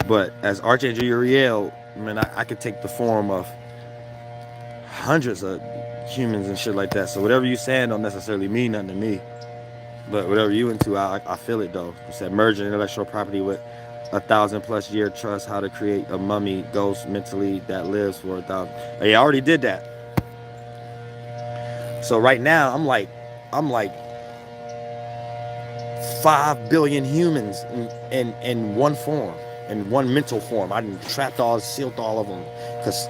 But as Archangel Uriel, man, I could take the form of hundreds of humans and shit like that. So whatever you saying don't necessarily mean nothing to me. But whatever you into, I feel it though. You said merging intellectual property with 1,000+ year trust, how to create a mummy ghost mentally that lives for 1,000. Yeah, I already did that. So right now I'm like 5 billion humans in one form, in one mental form. I done trapped all, sealed all of them. Cause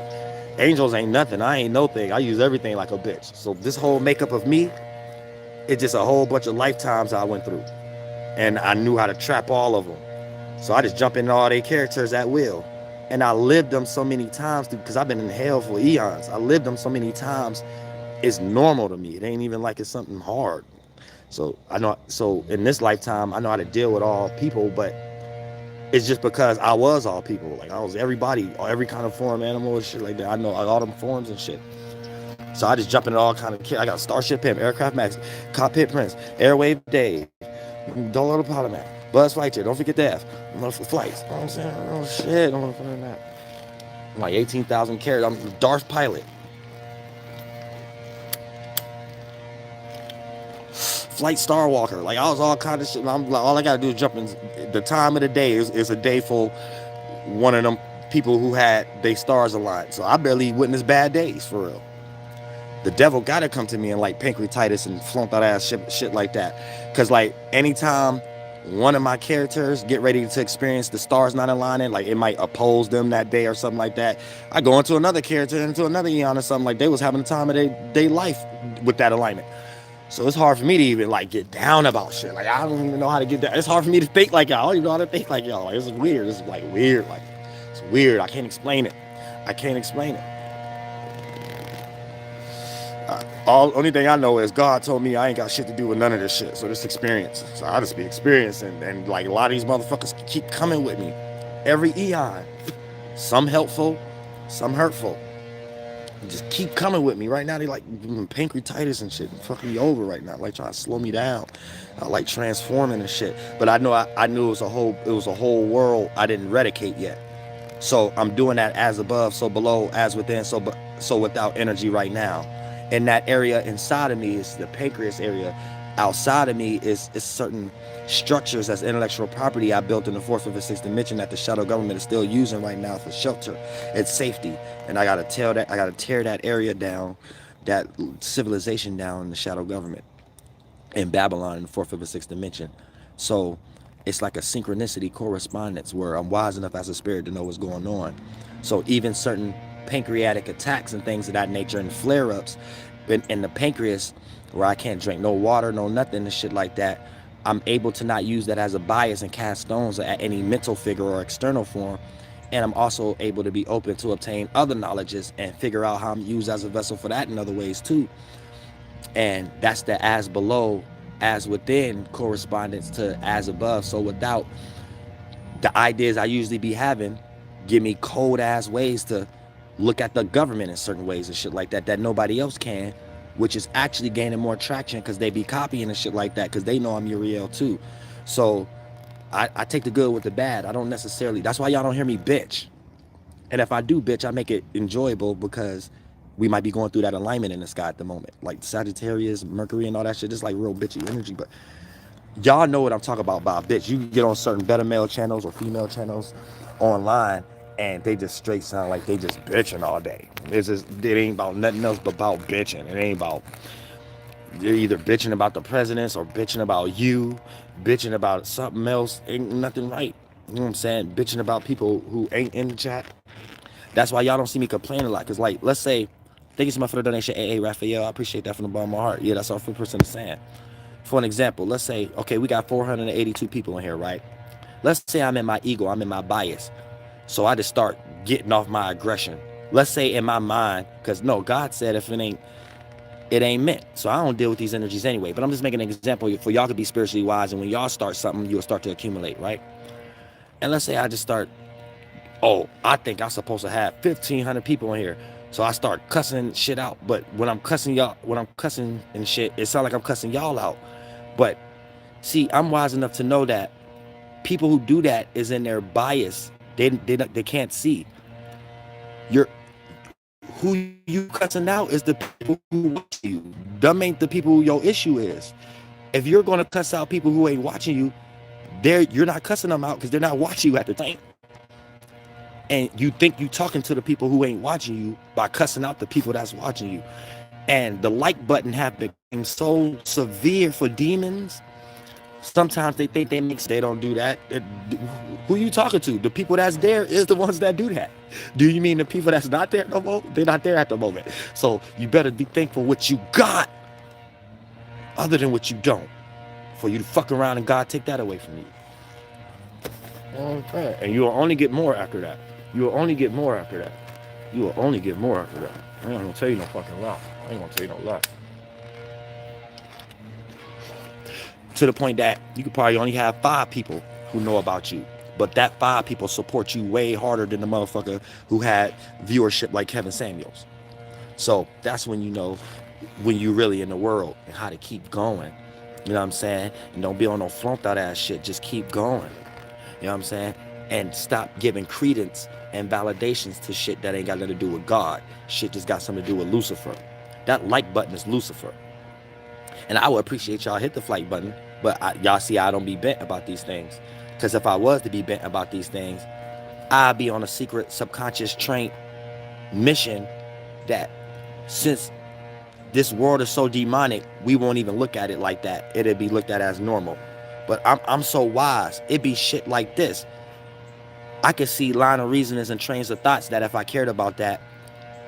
angels ain't nothing. I ain't no thing. I use everything like a bitch. So this whole makeup of me, it's just a whole bunch of lifetimes I went through, and I knew how to trap all of them. So I just jump in all their characters at will. And I lived them so many times because I've been in hell for eons. I lived them so many times, it's normal to me. It ain't even like it's something hard. So I know, so in this lifetime, I know how to deal with all people, but it's just because I was all people. Like I was everybody, every kind of form, animal and shit like that. I know all them forms and shit. So I just jump into all kind of kit. I got Starship Pimp, Aircraft Max, Cockpit Prince, Airwave Dave, Doelow Da Pilotman, Buzz Flight Chair, don't forget the F. I'm gonna for flights. You know what I'm saying? Oh shit, I'm gonna find that. I'm like 18,000 carats. I'm Darth Pilot. Flight Star Walker. Like I was all kind of shit. I'm like, all I gotta do is jump in. The time of the day is a day for one of them people who had their stars aligned. So I barely witnessed bad days for real. The devil gotta come to me and like pancreatitis and flunk out ass shit like that. Cause like anytime one of my characters get ready to experience the stars not aligning, like it might oppose them that day or something like that, I go into another character, into another eon or something, like they was having the time of their life with that alignment. So it's hard for me to even like get down about shit. Like I don't even know how to get down. It's hard for me to think like y'all. I don't even know how to think like y'all. Like, it's weird. It's like weird. Like it's weird. I can't explain it. I can't explain it. Only thing I know is God told me I ain't got shit to do with none of this shit. So this experience. So I just be experiencing, and like a lot of these motherfuckers keep coming with me every eon. Some helpful, some hurtful. Just keep coming with me. Right now they like pancreatitis and shit, fucking me over right now, like trying to slow me down. I like transforming and shit. But I know I knew it was a whole world I didn't eradicate yet. So I'm doing that as above, so below, as within, so without energy right now. And that area inside of me is the pancreas area. Outside of me is certain structures as intellectual property I built in the fourth, fifth, and sixth dimension that the shadow government is still using right now for shelter and safety. And I gotta tear that area down, that civilization down in the shadow government in Babylon in the fourth, fifth, and sixth dimension. So it's like a synchronicity correspondence where I'm wise enough as a spirit to know what's going on. So even certain pancreatic attacks and things of that nature and flare-ups in the pancreas where I can't drink no water, no nothing and shit like that, I'm able to not use that as a bias and cast stones at any mental figure or external form. And I'm also able to be open to obtain other knowledges and figure out how I'm used as a vessel for that in other ways too. And that's the as below, as within correspondence to as above. So without the ideas I usually be having, give me cold ass ways to look at the government in certain ways and shit like that nobody else can, which is actually gaining more traction because they be copying and shit like that because they know I'm Uriel too. So I take the good with the bad. I don't necessarily, that's why y'all don't hear me bitch. And if I do bitch, I make it enjoyable because we might be going through that alignment in the sky at the moment. Like Sagittarius, Mercury and all that shit, just like real bitchy energy. But y'all know what I'm talking about by bitch. You can get on certain better male channels or female channels online and they just straight sound like they just bitching all day. It ain't about nothing else but about bitching. It ain't about, you're either bitching about the presidents or bitching about you, bitching about something else. Ain't nothing right. You know what I'm saying? Bitching about people who ain't in the chat. That's why y'all don't see me complain a lot. Cause like, let's say, thank you so much for the donation, AA Raphael. I appreciate that from the bottom of my heart. Yeah, that's our 5% of sand. For an example, let's say, okay, we got 482 people in here, right? Let's say I'm in my ego, I'm in my bias. So I just start getting off my aggression. Let's say in my mind, because no, God said if it ain't meant. So I don't deal with these energies anyway. But I'm just making an example for y'all to be spiritually wise. And when y'all start something, you'll start to accumulate, right? And let's say I just start, oh, I think I'm supposed to have 1,500 people in here. So I start cussing shit out. But when I'm cussing y'all, when I'm cussing and shit, it sounds like I'm cussing y'all out. But see, I'm wise enough to know that people who do that is in their bias They can't see. You're who you cussing out is the people who watch you. Them ain't the people who your issue is. If you're gonna cuss out people who ain't watching you, you're not cussing them out because they're not watching you at the time. And you think you talking to the people who ain't watching you by cussing out the people that's watching you. And the like button have become so severe for demons. Sometimes they think they don't do that. Who you talking to? The people that's there is the ones that do that. Do you mean the people that's not there no more? They're not there at the moment. So you better be thankful what you got other than what you don't. For you to fuck around and God take that away from you. Okay. And you will only get more after that. You will only get more after that. You will only get more after that. I ain't gonna tell you no fucking lie. I ain't gonna tell you no lie. To the point that you could probably only have 5 people who know about you. But that 5 people support you way harder than the motherfucker who had viewership like Kevin Samuels. So that's when you know when you really in the world and how to keep going. You know what I'm saying? And don't be on no flunked out ass shit. Just keep going. You know what I'm saying? And stop giving credence and validations to shit that ain't got nothing to do with God. Shit just got something to do with Lucifer. That like button is Lucifer. And I would appreciate y'all hit the like button. But y'all see I don't be bent about these things. Because if I was to be bent about these things, I'd be on a secret subconscious train mission that since this world is so demonic, we won't even look at it like that. It'd be looked at as normal. But I'm so wise. It be shit like this. I could see line of reasonings and trains of thoughts that if I cared about that,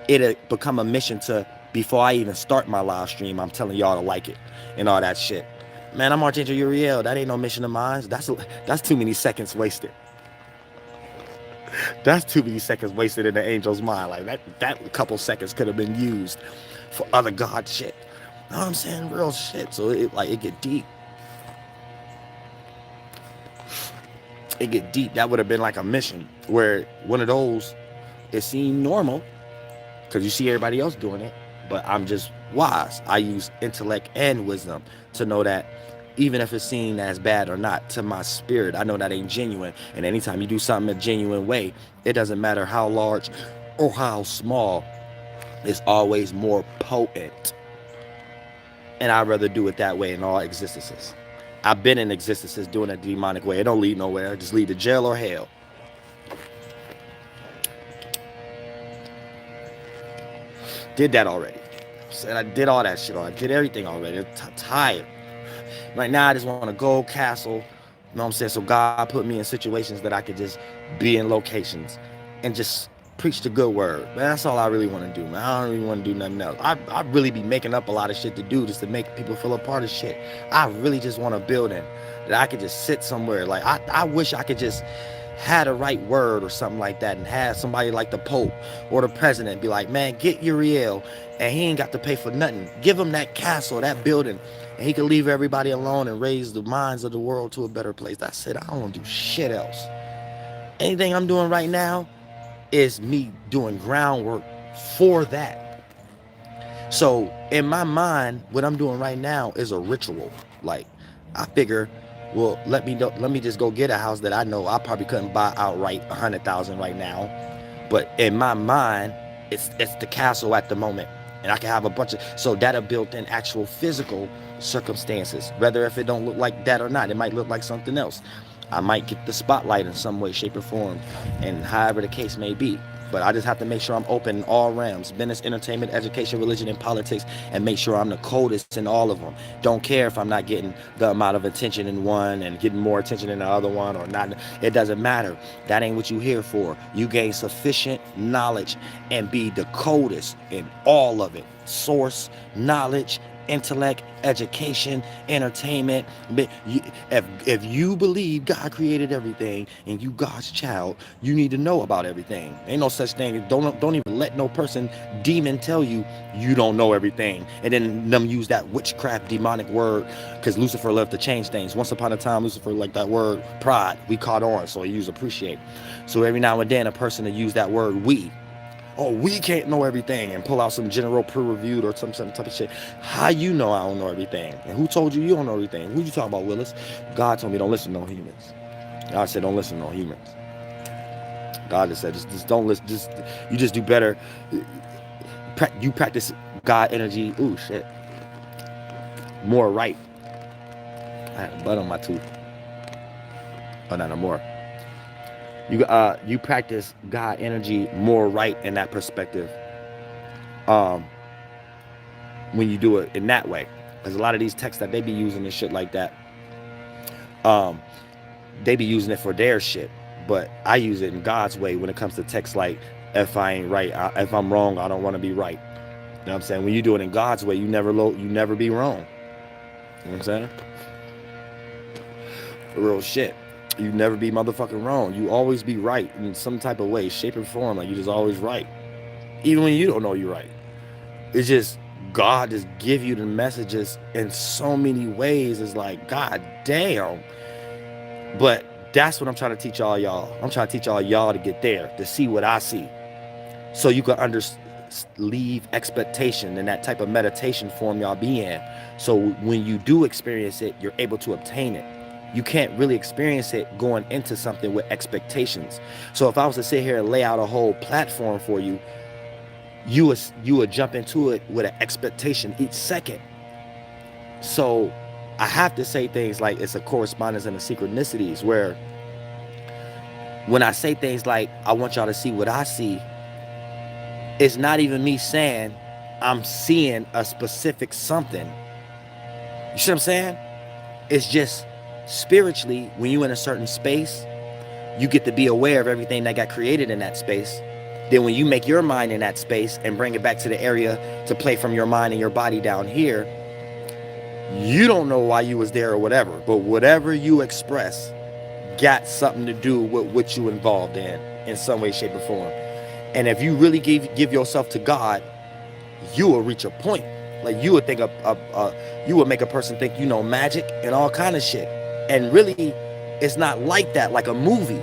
it'd become a mission to, before I even start my live stream, I'm telling y'all to like it and all that shit. Man, I'm Archangel Uriel. That ain't no mission of mine. That's too many seconds wasted. That's too many seconds wasted in the angel's mind. Like that couple seconds could have been used for other God shit. You know what I'm saying? Real shit. So it get deep. It get deep. That would have been like a mission where one of those, it seemed normal because you see everybody else doing it, but I'm just wise. I use intellect and wisdom to know that even if it's seen as bad or not, to my spirit, I know that ain't genuine. And anytime you do something a genuine way, it doesn't matter how large or how small, it's always more potent. And I'd rather do it that way in all existences. I've been in existences doing it a demonic way. It don't lead nowhere. It just lead to jail or hell. Did that already. Said I did all that shit. I did everything already. I'm tired. Right now, I just want a gold castle. You know what I'm saying? So God put me in situations that I could just be in locations and just preach the good word. Man, that's all I really want to do, man. I don't really want to do nothing else. I really be making up a lot of shit to do just to make people feel a part of shit. I really just want a building that I could just sit somewhere. Like, I wish I could just had a right word or something like that and have somebody like the Pope or the president be like, man, get Uriel and he ain't got to pay for nothing. Give him that castle, that building, and he can leave everybody alone and raise the minds of the world to a better place. That's it. I don't want to do shit else. Anything I'm doing right now is me doing groundwork for that. So in my mind, what I'm doing right now is a ritual. Like, I figure, well, let me just go get a house that I know I probably couldn't buy outright 100,000 right now. But in my mind, it's the castle at the moment. And I can have a bunch of, so that'll build in actual physical circumstances, whether if it don't look like that or not. It might look like something else. I might get the spotlight in some way, shape, or form, and however the case may be. But I just have to make sure I'm open in all realms: business, entertainment, education, religion, and politics, and make sure I'm the coldest in all of them. Don't care if I'm not getting the amount of attention in one and getting more attention in the other one or not. It doesn't matter. That ain't what you here for. You gain sufficient knowledge and be the coldest in all of it. Source, knowledge, intellect, education, entertainment. If you believe God created everything and you God's child, you need to know about everything. Ain't no such thing. Don't even let no person, demon, tell you you don't know everything. And then them use that witchcraft demonic word, because Lucifer loved to change things. Once upon a time, Lucifer liked that word pride. We caught on, so he used appreciate. So every now and then a person to use that word we. Oh, we can't know everything, and pull out some general peer-reviewed or some type of shit. How you know I don't know everything? And who told you you don't know everything? Who you talking about, Willis? God told me don't listen to no humans. God said don't listen to no humans. God just said, just don't listen. You just do better. You practice God energy. Ooh, shit. More right. I had blood on my tooth. Oh, not no more. You practice God energy more right in that perspective. When you do it in that way, because a lot of these texts that they be using and shit like that, they be using it for their shit. But I use it in God's way when it comes to texts like, if I ain't right, if I'm wrong, I don't want to be right. You know what I'm saying? When you do it in God's way, you never be wrong. You know what I'm saying? Real shit. You never be motherfucking wrong. You always be right in some type of way, shape, or form. Like, you just always right. Even when you don't know you're right. It's just God just give you the messages in so many ways. It's like, God damn. But that's what I'm trying to teach all y'all. I'm trying to teach all y'all to get there, to see what I see. So you can leave expectation in that type of meditation form y'all be in. So when you do experience it, you're able to obtain it. You can't really experience it going into something with expectations. So if I was to sit here and lay out a whole platform for you, you would jump into it with an expectation each second. So I have to say things like it's a correspondence and a synchronicities, where when I say things like, I want y'all to see what I see, it's not even me saying I'm seeing a specific something. You see what I'm saying? It's just spiritually, when you're in a certain space, you get to be aware of everything that got created in that space. Then when you make your mind in that space and bring it back to the area to play from your mind and your body down here, you don't know why you was there or whatever, but whatever you express got something to do with what you involved in some way, shape, or form. And if you really give yourself to God, you will reach a point. Like, you would think you would make a person think you know magic and all kind of shit. And really, it's not like that, like a movie.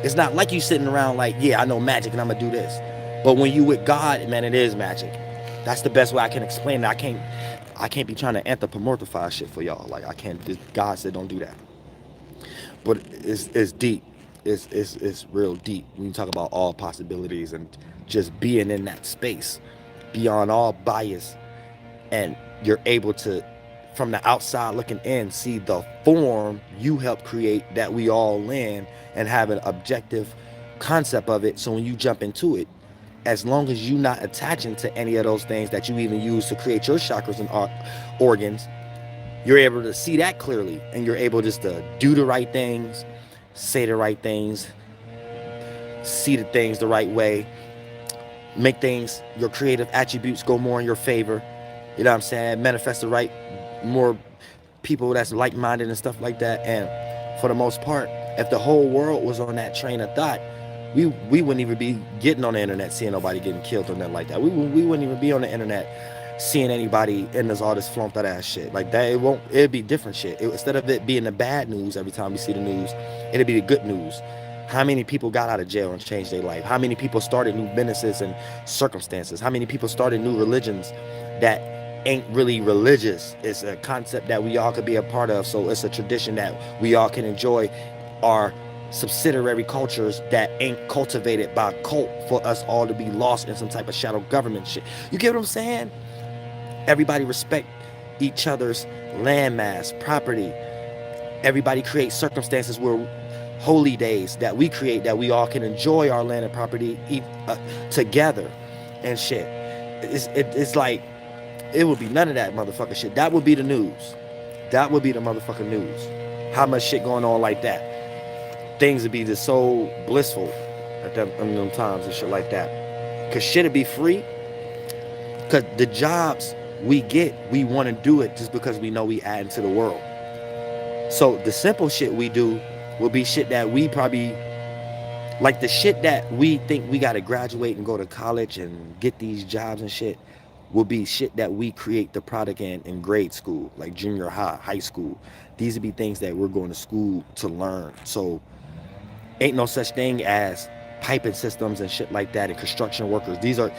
It's not like you sitting around like, yeah, I know magic and I'm gonna do this. But when you with God, man, it is magic. That's the best way I can explain it. I can't be trying to anthropomorphize shit for y'all. Like, I can't. God said don't do that. But it's deep. It's real deep when you talk about all possibilities and just being in that space beyond all bias, and you're able to, from the outside looking in, see the form you helped create that we all in, and have an objective concept of it. So when you jump into it, as long as you're not attaching to any of those things that you even use to create your chakras and organs, you're able to see that clearly, and you're able just to do the right things, say the right things, see the things the right way, make things, your creative attributes go more in your favor. You know what I'm saying? Manifest the right, more people that's like-minded and stuff like that. And for the most part, if the whole world was on that train of thought, we wouldn't even be getting on the internet seeing nobody getting killed or nothing like that. We wouldn't even be on the internet seeing anybody in all this flunked out ass shit like that. It'd be different shit. Instead of it being the bad news every time we see the news, it'd be the good news. How many people got out of jail and changed their life? How many people started new businesses and circumstances? How many people started new religions that ain't really religious? It's a concept that we all could be a part of. So it's a tradition that we all can enjoy. Our subsidiary cultures that ain't cultivated by cult for us all to be lost in some type of shadow government shit. You get what I'm saying? Everybody respect each other's landmass, property. Everybody creates circumstances where holy days that we create, that we all can enjoy our land and property together and shit. It's like, it would be none of that motherfucking shit. That would be the news. That would be the motherfucking news. How much shit going on like that? Things would be just so blissful at them times and shit like that. Cause shit'd be free. Cause the jobs we get, we want to do it just because we know we add into the world. So the simple shit we do will be shit that we probably, like the shit that we think we got to graduate and go to college and get these jobs and shit, will be shit that we create the product in grade school, like junior high, high school. These would be things that we're going to school to learn. So ain't no such thing as piping systems and shit like that and construction workers. These are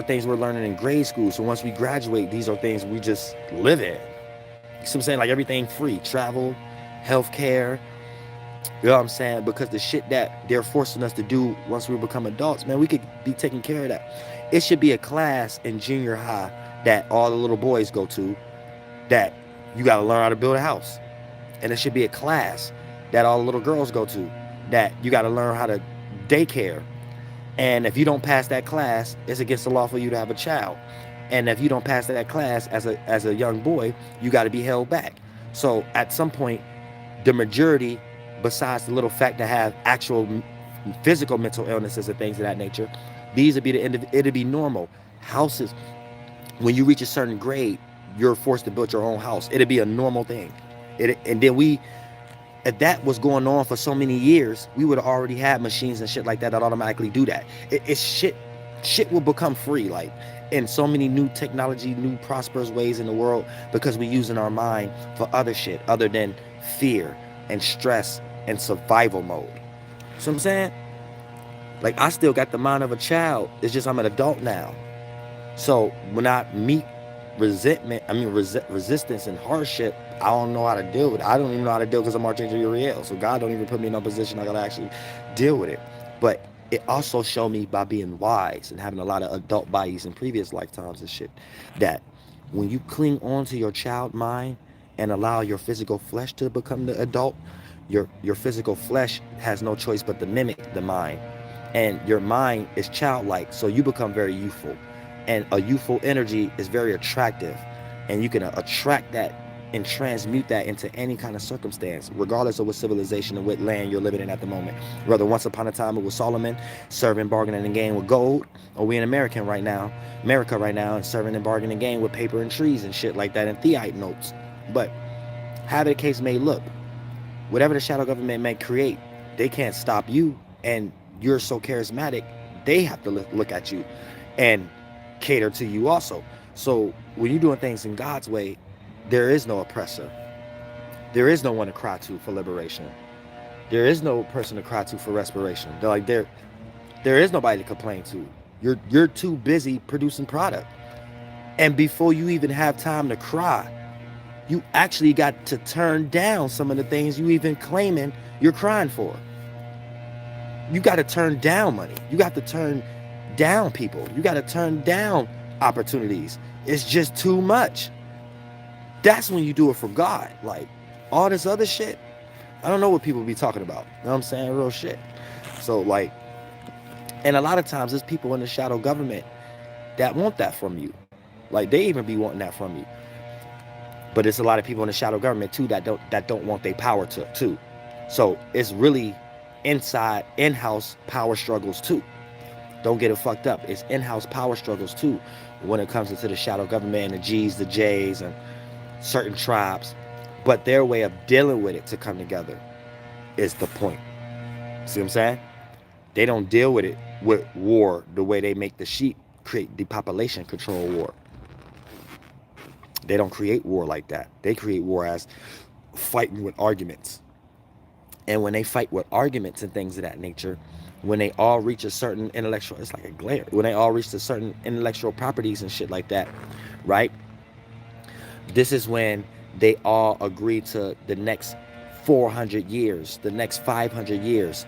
things we're learning in grade school. So once we graduate, these are things we just live in. You see what I'm saying? Like everything free. Travel, healthcare, You know what I'm saying? Because the shit that they're forcing us to do once we become adults, man, we could be taking care of that. It should be a class in junior high that all the little boys go to, that you got to learn how to build a house. And it should be a class that all the little girls go to, that you got to learn how to daycare. And if you don't pass that class, it's against the law for you to have a child. And if you don't pass that class as a young boy, you got to be held back. So at some point, the majority, besides the little fact that have actual physical mental illnesses and things of that nature, these would be it'd be normal. Houses, when you reach a certain grade, you're forced to build your own house. It'd be a normal thing. And then if that was going on for so many years, we would have already had machines and shit like that automatically do that. It's shit will become free, like, in so many new technology, new prosperous ways in the world, because we're using our mind for other shit other than fear and stress and survival mode. So I'm saying, like, I still got the mind of a child. It's just I'm an adult now. So when I meet resistance and hardship, I don't know how to deal with it. I don't even know how to deal because I'm Archangel Uriel. So God don't even put me in a position I gotta actually deal with it. But it also showed me, by being wise and having a lot of adult bodies in previous lifetimes and shit, that when you cling on to your child mind and allow your physical flesh to become the adult, your physical flesh has no choice but to mimic the mind. And your mind is childlike, so you become very youthful. And a youthful energy is very attractive. And you can attract that and transmute that into any kind of circumstance, regardless of what civilization and what land you're living in at the moment. Whether once upon a time it was Solomon serving, bargaining, and gain with gold, or we in America right now, and serving and bargaining gain with paper and trees and shit like that, and theite notes. But however the case may look, whatever the shadow government may create, they can't stop you. And you're so charismatic, they have to look at you and cater to you also. So when you're doing things in God's way, there is no oppressor. There is no one to cry to for liberation. There is no person to cry to for respiration. There is nobody to complain to. You're too busy producing product. And before you even have time to cry, you actually got to turn down some of the things you even claiming you're crying for. You got to turn down money. You got to turn down people. You got to turn down opportunities. It's just too much. That's when you do it for God. Like, all this other shit, I don't know what people be talking about. You know what I'm saying? Real shit. So, like, and a lot of times there's people in the shadow government that want that from you. Like, they even be wanting that from you. But there's a lot of people in the shadow government too that don't want their power too. So it's really in-house power struggles too. Don't get it fucked up. It's in-house power struggles too when it comes into the shadow government and the G's, the J's, and certain tribes. But their way of dealing with it to come together is the point. See what I'm saying? They don't deal with it with war the way they make the sheep create depopulation control war. They don't create war like that. They create war as fighting with arguments. And when they fight with arguments and things of that nature, when they all reach a certain intellectual, it's like a glare. When they all reach a certain intellectual properties and shit like that, right? This is when they all agree to the next 400 years, the next 500 years,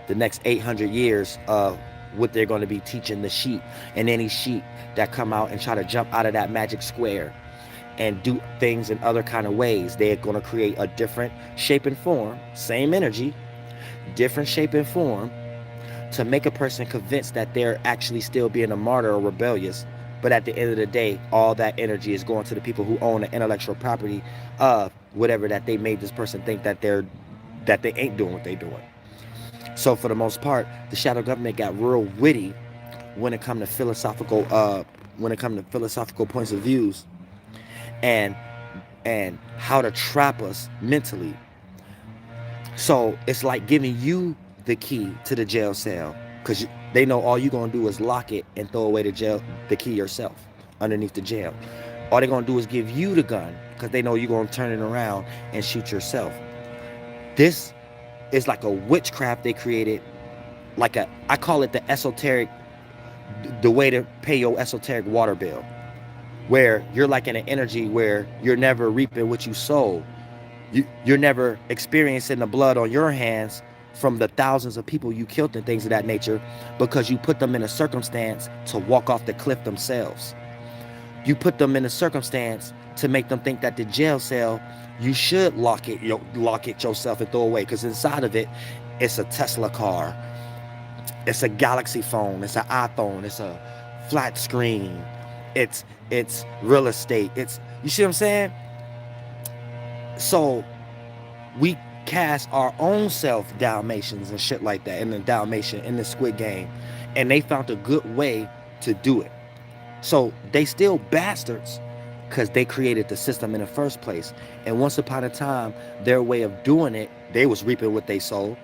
the next 800 years of what they're going to be teaching the sheep. And any sheep that come out and try to jump out of that magic square and do things in other kind of ways, they're going to create a different shape and form, same energy, different shape and form, to make a person convinced that they're actually still being a martyr or rebellious. But at the end of the day, all that energy is going to the people who own the intellectual property of whatever that they made this person think that they ain't doing what they're doing. So for the most part, the shadow government got real witty when it comes to philosophical points of views and how to trap us mentally. So it's like giving you the key to the jail cell, because they know all you're going to do is lock it and throw away the key yourself underneath the jail. All they're going to do is give you the gun, because they know you're going to turn it around and shoot yourself. This is like a witchcraft they created, I call it the way to pay your esoteric water bill, where you're like in an energy where you're never reaping what you sow. You're never experiencing the blood on your hands from the thousands of people you killed and things of that nature, because you put them in a circumstance to walk off the cliff themselves. You put them in a circumstance to make them think that the jail cell, you should lock it yourself and throw away, because inside of it, it's a Tesla car, it's a Galaxy phone, it's an iPhone, it's a flat screen, it's real estate, it's, you see what I'm saying? So we cast our own self Dalmatians and shit like that in the Dalmatian, in the Squid Game, and they found a good way to do it. So they still bastards because they created the system in the first place. And once upon a time, their way of doing it, they was reaping what they sowed.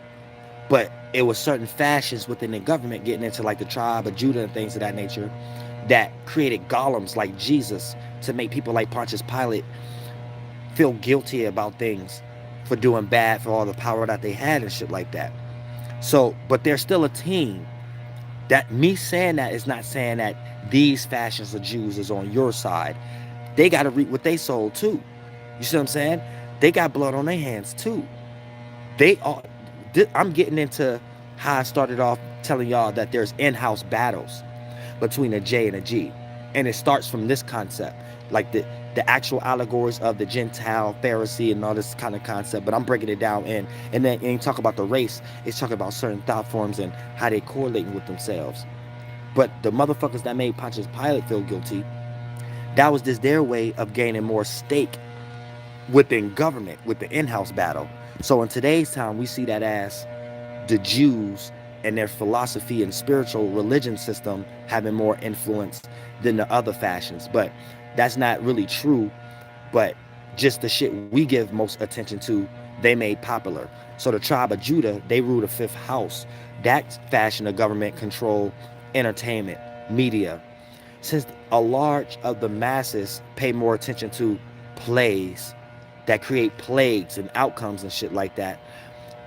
But it was certain fashions within the government, getting into like the tribe of Judah and things of that nature, that created golems like Jesus to make people like Pontius Pilate feel guilty about things, for doing bad, for all the power that they had and shit like that. So, but they're still a team. That me saying that is not saying that these fashions of Jews is on your side. They got to reap what they sold too. You see what I'm saying? They got blood on their hands too. They are. I'm getting into how I started off telling y'all that there's in-house battles between a J and a G, and it starts from this concept, like the actual allegories of the Gentile, Pharisee, and all this kind of concept. But I'm breaking it down in, and then you talk about the race, it's talking about certain thought forms and how they correlating with themselves. But the motherfuckers that made Pontius Pilate feel guilty, that was just their way of gaining more stake within government, with the in-house battle. So in today's time, we see that as the Jews and their philosophy and spiritual religion system having more influence than the other fashions. But that's not really true. But just the shit we give most attention to, they made popular. So the tribe of Judah, they rule the fifth house. That fashion of government control, entertainment, media. Since a large of the masses pay more attention to plays that create plagues and outcomes and shit like that,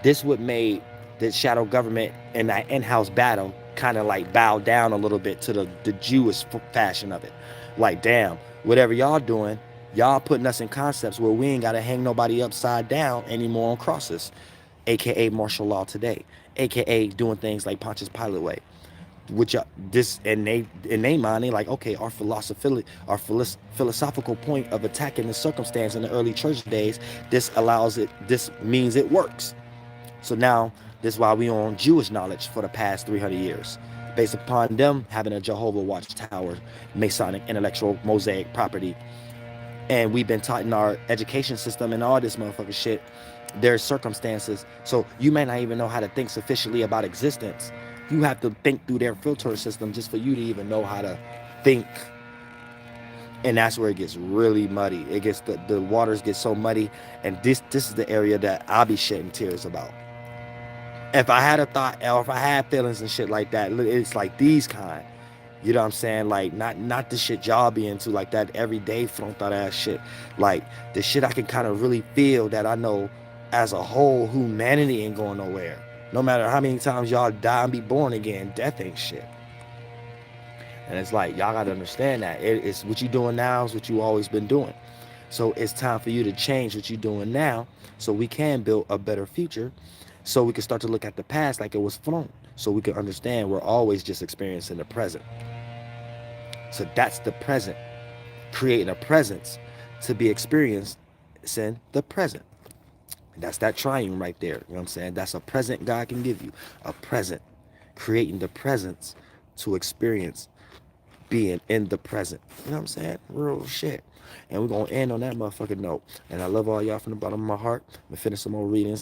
this would make the shadow government and that in-house battle kind of like bow down a little bit to the Jewish fashion of it. Like, damn, whatever y'all doing, y'all putting us in concepts where we ain't got to hang nobody upside down anymore on crosses, aka martial law today, aka doing things like Pontius Pilate way. Which this, and they mind, they like, okay, our philosophical point of attacking the circumstance in the early church days, this allows it, this means it works. So now this is why we on Jewish knowledge for the past 300 years, based upon them having a Jehovah Watchtower, Masonic, intellectual, Mosaic property. And we've been taught in our education system and all this motherfucking shit, there's circumstances. So you may not even know how to think sufficiently about existence. You have to think through their filter system just for you to even know how to think. And that's where it gets really muddy. It gets, the waters get so muddy. And this is the area that I'll be shedding tears about. If I had a thought, or if I had feelings and shit like that, it's like these kind. You know what I'm saying? Like, not the shit y'all be into, like that everyday front out ass shit. Like the shit I can kind of really feel, that I know as a whole, humanity ain't going nowhere. No matter how many times y'all die and be born again, death ain't shit. And it's like, y'all gotta understand that. It's what you doing now is what you always been doing. So it's time for you to change what you're doing now, so we can build a better future, so we can start to look at the past like it was flown, so we can understand we're always just experiencing the present. So that's the present, creating a presence to be experienced in the present. That's that triune right there. You know what I'm saying? That's a present God can give you. A present. Creating the presence to experience being in the present. You know what I'm saying? Real shit. And we're going to end on that motherfucking note. And I love all y'all from the bottom of my heart. I'm going to finish some more readings.